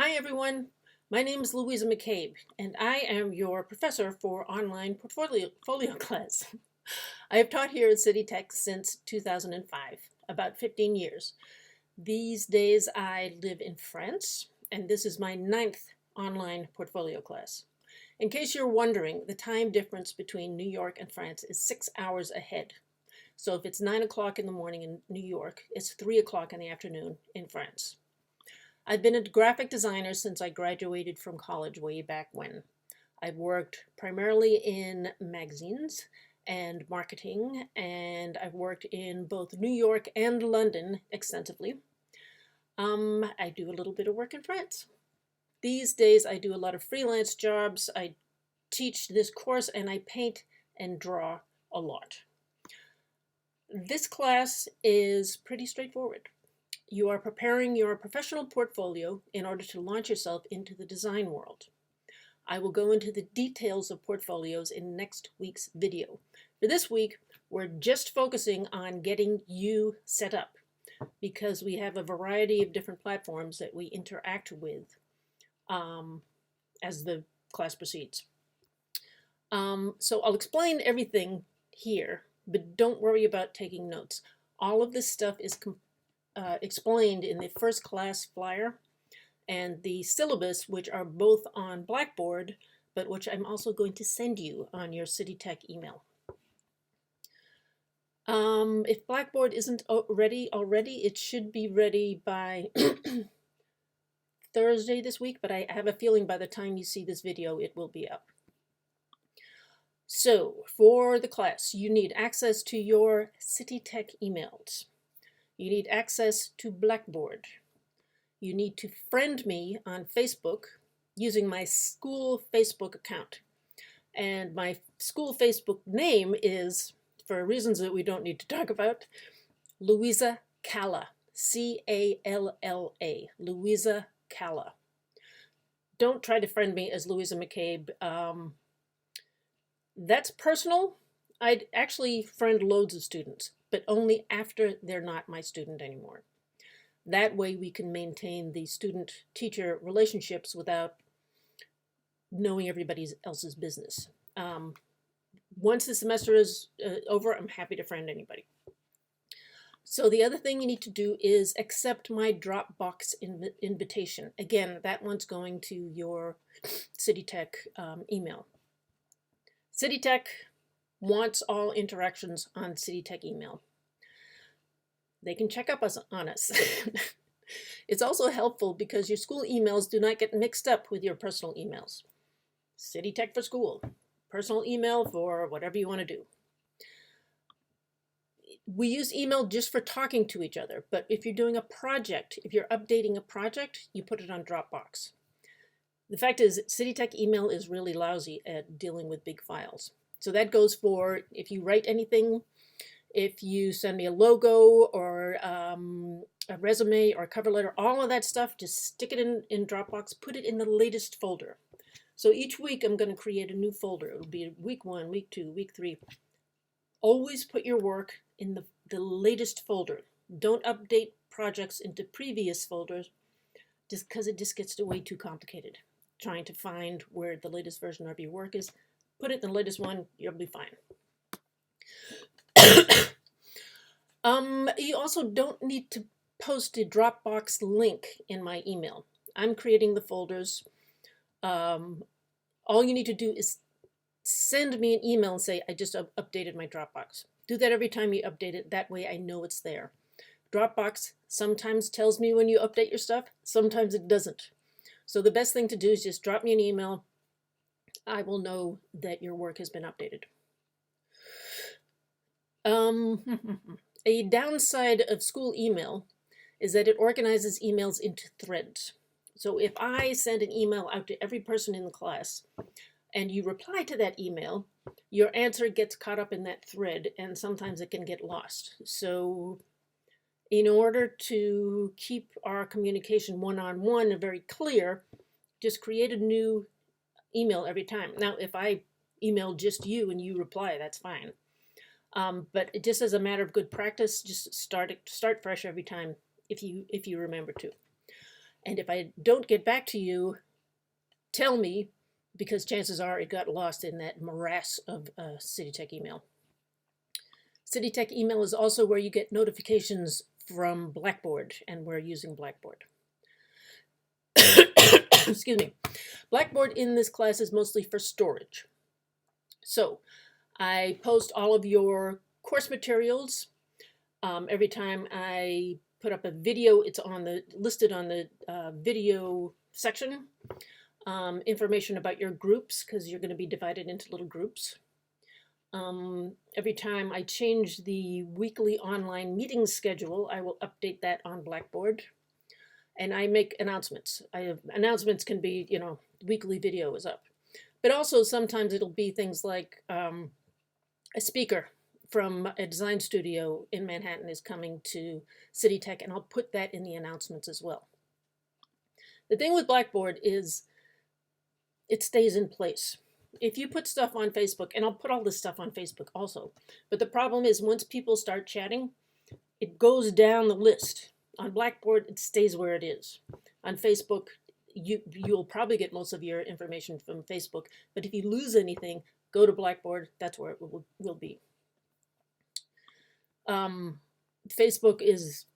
Hi everyone, my name is Louisa McCabe and I am your professor for online portfolio class. I have taught here at City Tech since 2005, about 15 years. These days I live in France and this is my ninth online portfolio class. In case you're wondering, the time difference between New York and France is 6 hours ahead. So if it's 9 o'clock in the morning in New York, it's 3 o'clock in the afternoon in France. I've been a graphic designer since I graduated from college way back when. I've worked primarily in magazines and marketing, and I've worked in both New York and London extensively. I do a little bit of work in France. These days I do a lot of freelance jobs. I teach this course and I paint and draw a lot. This class is pretty straightforward. You are preparing your professional portfolio in order to launch yourself into the design world. I will go into the details of portfolios in next week's video. For this week, we're just focusing on getting you set up because we have a variety of different platforms that we interact with as the class proceeds. So I'll explain everything here, but don't worry about taking notes. All of this stuff is explained in the first class flyer and the syllabus, which are both on Blackboard, but which I'm also going to send you on your City Tech email. If Blackboard isn't ready already, it should be ready by Thursday this week, but I have a feeling by the time you see this video, it will be up. So for the class, you need access to your City Tech emails. You need access to Blackboard. You need to friend me on Facebook using my school Facebook account. And my school Facebook name is, for reasons that we don't need to talk about, Louisa Calla, C-A-L-L-A, Louisa Calla. Don't try to friend me as Louisa McCabe. That's personal. I'd actually friend loads of students, but only after they're not my student anymore. That way we can maintain the student-teacher relationships without knowing everybody else's business. Once the semester is over, I'm happy to friend anybody. So the other thing you need to do is accept my Dropbox invitation. Again, that one's going to your City Tech email. City Tech wants all interactions on City Tech email. They can check up on us. It's also helpful because your school emails do not get mixed up with your personal emails. City Tech for school, personal email for whatever you want to do. We use email just for talking to each other, but if you're doing a project, if you're updating a project, you put it on Dropbox. The fact is, City Tech email is really lousy at dealing with big files. So that goes for if you write anything, if you send me a logo or a resume or a cover letter, all of that stuff, just stick it in Dropbox, put it in the latest folder. So each week I'm going to create a new folder. It'll be week 1, week 2, week 3. Always put your work in the latest folder. Don't update projects into previous folders just because it just gets way too complicated. Trying to find where the latest version of your work is. Put it in the latest one, you'll be fine. You also don't need to post a Dropbox link in my email. I'm creating the folders. All you need to do is send me an email and say, I just updated my Dropbox. Do that every time you update it. That way I know it's there. Dropbox sometimes tells me when you update your stuff. Sometimes it doesn't. So the best thing to do is just drop me an email. I will know that your work has been updated. A downside of school email is that it organizes emails into threads. So if I send an email out to every person in the class and you reply to that email, your answer gets caught up in that thread and sometimes it can get lost. So in order to keep our communication one-on-one and very clear, just create a new email every time. Now, if I email just you and you reply, that's fine. But just as a matter of good practice, just start fresh every time if you remember to. And if I don't get back to you, tell me, because chances are it got lost in that morass of City Tech email. City Tech email is also where you get notifications from Blackboard, and we're using Blackboard. Excuse me. Blackboard in this class is mostly for storage. So I post all of your course materials. Every time I put up a video, it's listed on the video section. Information about your groups, because you're going to be divided into little groups. Every time I change the weekly online meeting schedule, I will update that on Blackboard. And I make announcements. Announcements can be, weekly video is up. But also sometimes it'll be things like a speaker from a design studio in Manhattan is coming to City Tech, and I'll put that in the announcements as well. The thing with Blackboard is it stays in place. If you put stuff on Facebook, and I'll put all this stuff on Facebook also, but the problem is once people start chatting, it goes down the list. On Blackboard, it stays where it is. On Facebook, you'll probably get most of your information from Facebook, but if you lose anything, go to Blackboard. That's where it will be. Facebook is,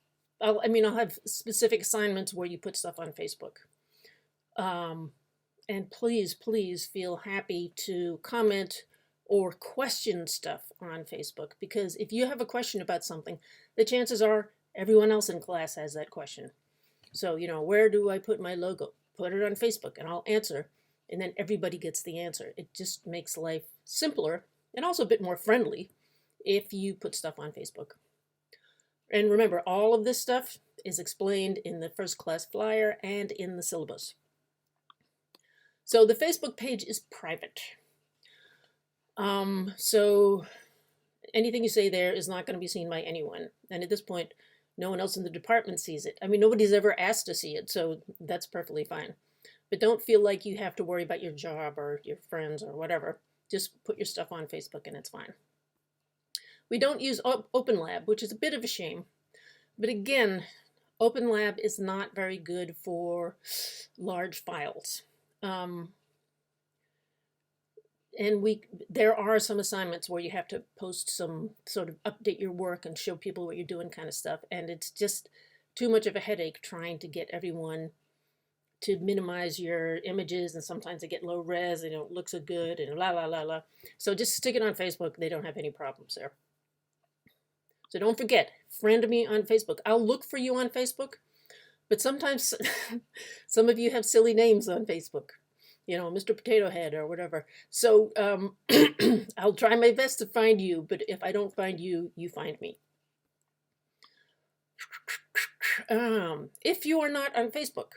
I'll have specific assignments where you put stuff on Facebook. And please feel happy to comment or question stuff on Facebook, because if you have a question about something, the chances are everyone else in class has that question. So, where do I put my logo? Put it on Facebook and I'll answer, and then everybody gets the answer. It just makes life simpler and also a bit more friendly if you put stuff on Facebook. And remember, all of this stuff is explained in the first class flyer and in the syllabus. So the Facebook page is private. So anything you say there is not going to be seen by anyone. And at this point, no one else in the department sees it. Nobody's ever asked to see it, so that's perfectly fine. But don't feel like you have to worry about your job or your friends or whatever. Just put your stuff on Facebook and it's fine. We don't use OpenLab, which is a bit of a shame. But again, OpenLab is not very good for large files. And there are some assignments where you have to post some sort of update your work and show people what you're doing kind of stuff. And it's just too much of a headache trying to get everyone to minimize your images. And sometimes they get low res and it don't look so good and la. So just stick it on Facebook. They don't have any problems there. So don't forget, friend me on Facebook. I'll look for you on Facebook. But sometimes some of you have silly names on Facebook. Mr. Potato Head or whatever. So I'll try my best to find you, but if I don't find you, you find me. If you are not on Facebook,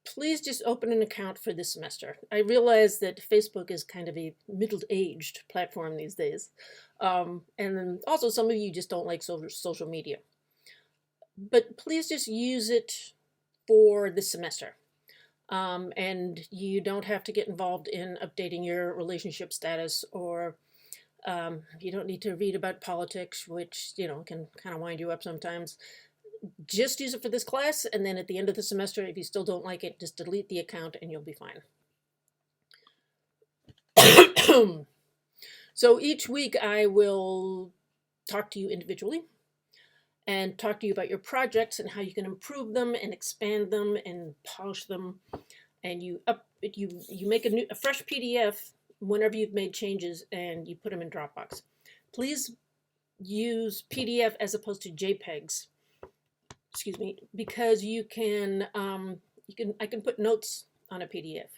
please just open an account for this semester. I realize that Facebook is kind of a middle-aged platform these days. And then also some of you just don't like social media. But please just use it for this semester. And you don't have to get involved in updating your relationship status, or you don't need to read about politics, which, can kind of wind you up sometimes. Just use it for this class, and then at the end of the semester, if you still don't like it, just delete the account and you'll be fine. So each week I will talk to you individually and talk to you about your projects and how you can improve them and expand them and polish them. And you make a fresh PDF whenever you've made changes, and you put them in Dropbox. Please use PDF as opposed to JPEGs. Excuse me, because I can put notes on a PDF.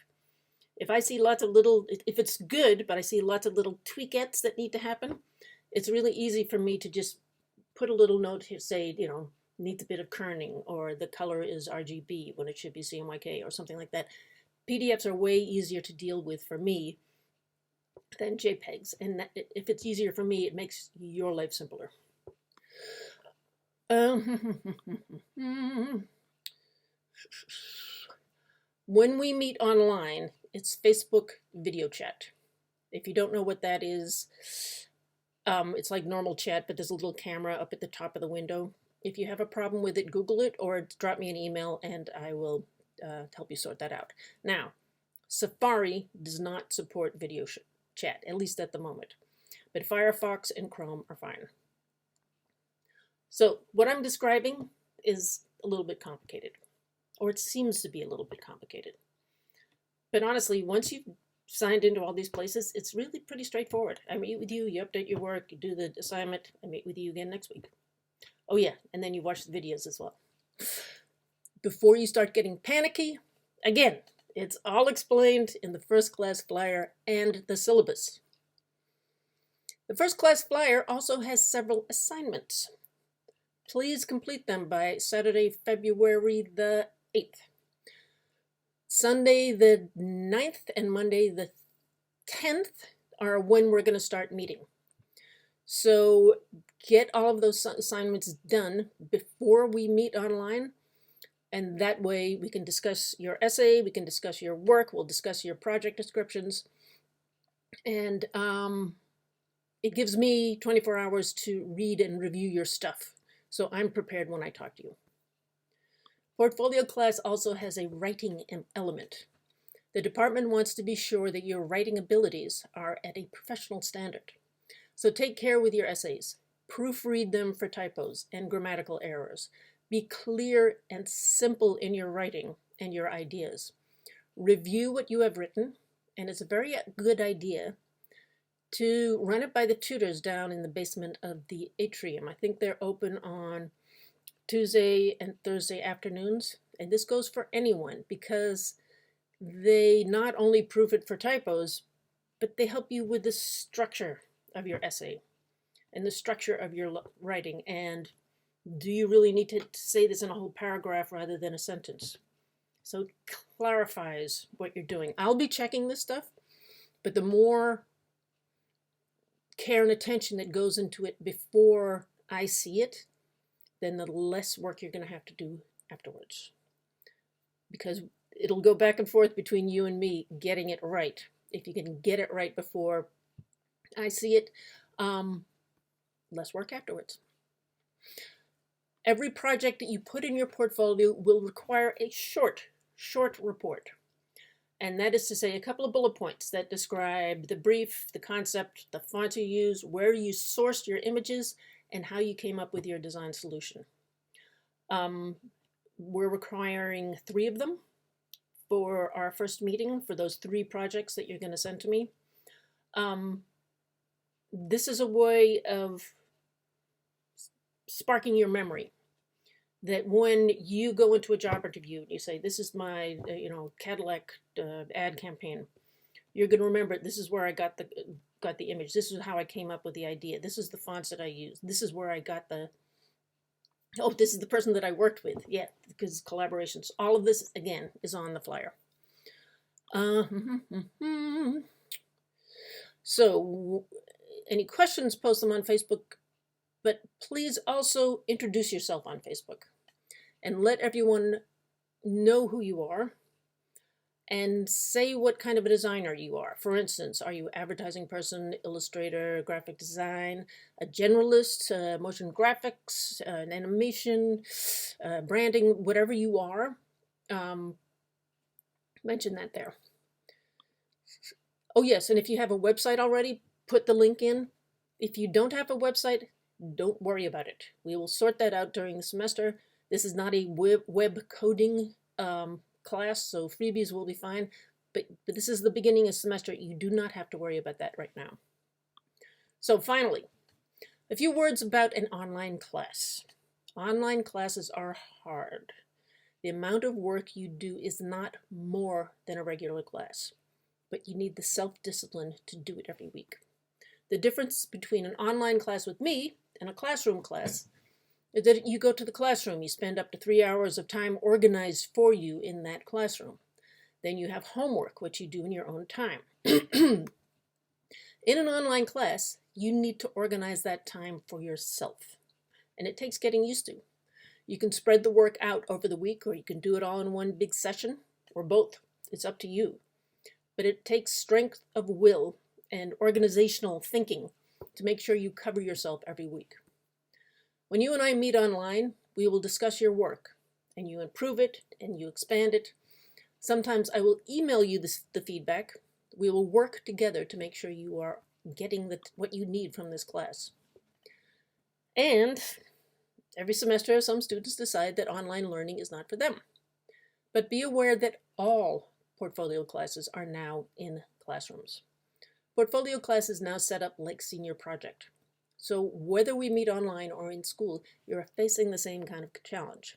If I see lots of if it's good, but I see lots of little tweakettes that need to happen, it's really easy for me to just put a little note here, say, needs a bit of kerning, or the color is RGB when it should be CMYK, or something like that. PDFs are way easier to deal with for me than JPEGs. And if it's easier for me, it makes your life simpler. When we meet online, it's Facebook video chat. If you don't know what that is, it's like normal chat, but there's a little camera up at the top of the window. If you have a problem with it, Google it or drop me an email and I will help you sort that out. Now, Safari does not support video chat, at least at the moment, but Firefox and Chrome are fine. So what I'm describing is a little bit complicated, or it seems to be a little bit complicated. But honestly, once you've signed into all these places, it's really pretty straightforward. I meet with you, you update your work, you do the assignment, I meet with you again next week. Oh yeah, and then you watch the videos as well. Before you start getting panicky, again, it's all explained in the first class flyer and the syllabus. The first class flyer also has several assignments. Please complete them by Saturday, February the 8th. Sunday the 9th and Monday the 10th are when we're going to start meeting. So get all of those assignments done before we meet online, and that way we can discuss your essay, we can discuss your work, we'll discuss your project descriptions, and it gives me 24 hours to read and review your stuff, so I'm prepared when I talk to you. Portfolio class also has a writing element. The department wants to be sure that your writing abilities are at a professional standard. So take care with your essays. Proofread them for typos and grammatical errors. Be clear and simple in your writing and your ideas. Review what you have written, and it's a very good idea to run it by the tutors down in the basement of the atrium. I think they're open on Tuesday and Thursday afternoons, and this goes for anyone because they not only proof it for typos, but they help you with the structure of your essay and the structure of your writing, and do you really need to say this in a whole paragraph rather than a sentence? So it clarifies what you're doing. I'll be checking this stuff, but the more care and attention that goes into it before I see it, then the less work you're going to have to do afterwards, because it'll go back and forth between you and me getting it right. If you can get it right before I see it, less work afterwards. Every project that you put in your portfolio will require a short report. And that is to say a couple of bullet points that describe the brief, the concept, the font you use, where you sourced your images, and how you came up with your design solution. We're requiring 3 of them for our first meeting for those 3 projects that you're going to send to me. This is a way of sparking your memory, that when you go into a job interview and you say, this is my Cadillac ad campaign, you're going to remember, this is where I got the image, this is how I came up with the idea, this is the fonts that I used, this is where I got this is the person that I worked with. Yeah, because collaborations, all of this again is on the flyer. So any questions, post them on Facebook, but please also introduce yourself on Facebook and let everyone know who you are and say what kind of a designer you are. For instance, are you an advertising person, illustrator, graphic design, a generalist, motion graphics, an animation, branding, whatever you are, mention that there. Oh yes, and if you have a website already, put the link in. If you don't have a website, don't worry about it. We will sort that out during the semester. This is not a web coding class, so freebies will be fine. But this is the beginning of semester. You do not have to worry about that right now. So finally, a few words about an online class. Online classes are hard. The amount of work you do is not more than a regular class, but you need the self-discipline to do it every week. The difference between an online class with me and a classroom class is that you go to the classroom, you spend up to 3 hours of time organized for you in that classroom. Then you have homework, which you do in your own time. In an online class, you need to organize that time for yourself, and it takes getting used to. You can spread the work out over the week, or you can do it all in one big session, or both. It's up to you. But it takes strength of will and organizational thinking to make sure you cover yourself every week. When you and I meet online, we will discuss your work, and you improve it and you expand it. Sometimes I will email you the feedback. We will work together to make sure you are getting what you need from this class. And every semester, some students decide that online learning is not for them. But be aware that all portfolio classes are now in classrooms. Portfolio class is now set up like senior project. So whether we meet online or in school, you're facing the same kind of challenge.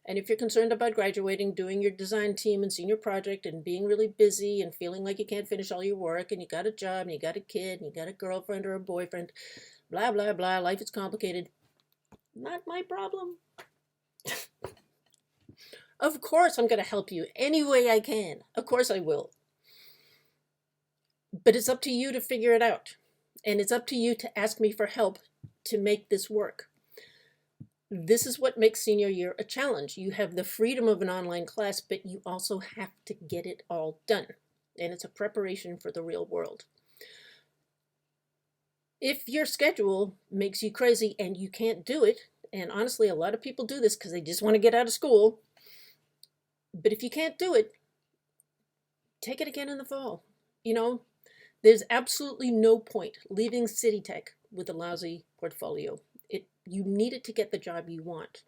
And if you're concerned about graduating, doing your design team and senior project and being really busy and feeling like you can't finish all your work and you got a job and you got a kid and you got a girlfriend or a boyfriend, blah, blah, blah, life is complicated, not my problem. Of course I'm going to help you any way I can. Of course I will. But it's up to you to figure it out. And it's up to you to ask me for help to make this work. This is what makes senior year a challenge. You have the freedom of an online class, but you also have to get it all done. And it's a preparation for the real world. If your schedule makes you crazy and you can't do it, and honestly, a lot of people do this because they just want to get out of school, but if you can't do it, take it again in the fall. You know, there's absolutely no point leaving City Tech with a lousy portfolio. You need it to get the job you want.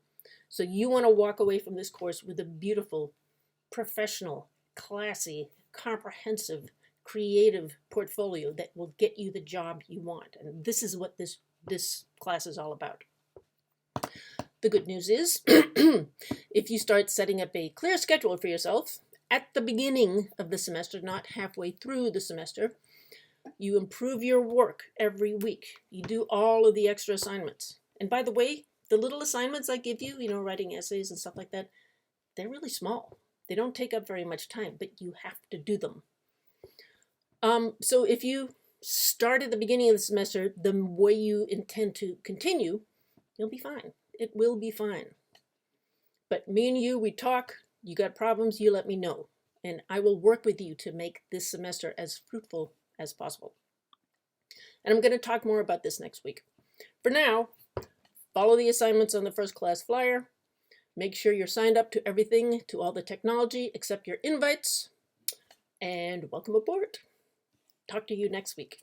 So you want to walk away from this course with a beautiful, professional, classy, comprehensive, creative portfolio that will get you the job you want. And this is what this class is all about. The good news is, if you start setting up a clear schedule for yourself at the beginning of the semester, not halfway through the semester, you improve your work every week. You do all of the extra assignments. And by the way, the little assignments I give you, writing essays and stuff like that, they're really small. They don't take up very much time, but you have to do them. So if you start at the beginning of the semester the way you intend to continue, you'll be fine. It will be fine. But me and you, we talk. You got problems, you let me know. And I will work with you to make this semester as fruitful as possible. And I'm going to talk more about this next week. For now, follow the assignments on the first class flyer. Make sure you're signed up to everything, to all the technology, accept your invites, and welcome aboard. Talk to you next week.